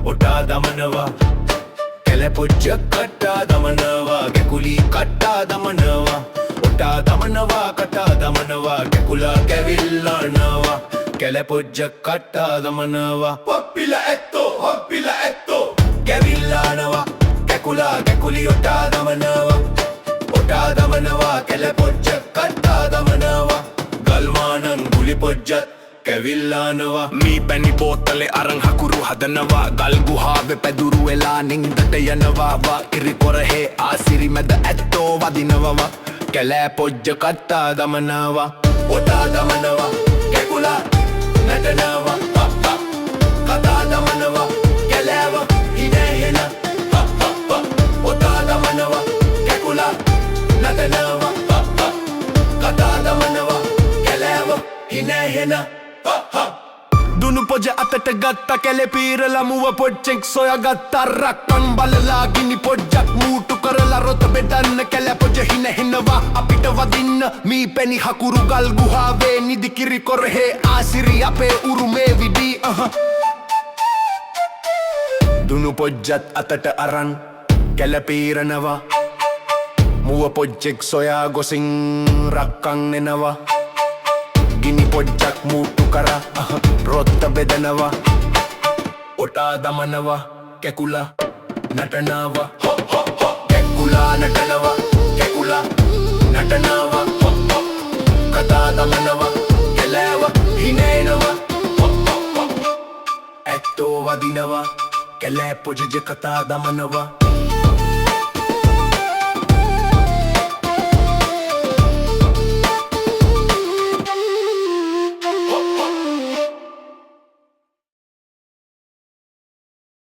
ඔටා දමනවා කෙලපොච්ච කට්ටා දමනවා ගැකුලි කට්ටා දමනවා ඔටා දමනවා කටා දමනවා ගැකුලා කැවිල්ලානවා කෙලපොච්ච කට්ටා දමනවා හොප්පිලා ඇත්තෝ කැවිල්ලානවා ගැකුලා ගැකුලි ඔටා දමනවා කෙලපොච්ච කට්ටා දමනවා ගල්මානන් ගුලි පොච්චත් කැවිල්ලානවා මී පැණි බෝතලේ අරන් හකුරු හදනවා ගල් ගුහාවේ පැදුරු වෙලා නින්දට යනවා වා ඉරි කොරහේ ආසිරි මැද ඇත්තෝ වදිනවා කැලෑ පොජ්ජ කට්ටා දමනවා ඔටා දමනවා ගැකුලා නටනවා කතා දමනවා කැලෑව හිනහෙන ඔටා දමනවා ගැකුලා නටනවා කතා දමනවා කැලෑව හිනහෙන දුනු පොජ අතට ගත්ත කැලේ පීරලා මුව පොච්චෙක් සොයාගත්තා රක්කන් බලලා ගිනි පොජ්ජක් මූටු කරලා රොත බෙදන්න කැලෑ පොජ හිනහෙනවා අපිට වදින්න මී පැණි හකුරු ගල් ගුහාවේ නිදි කිරි කොරහේ ආසිරි අපේ උරුමේ විදී දුනු පොජ්ජත් අතට අරන් කැලේ පීරනවා මුව පොච්චෙක් සොයා ගොසින් රක්කන් එනවා ගිනි පොජ්ජක් මූටු කරා රොත්ත බෙදනවා ඔටා දමනවා කැකුලා නටනවා කැකුලා නටනවා කතා දමනවා කැලෑව හිනේනවා ඇත්තෝ වදිනවා කැලෑ පොජජ කතා දමනවා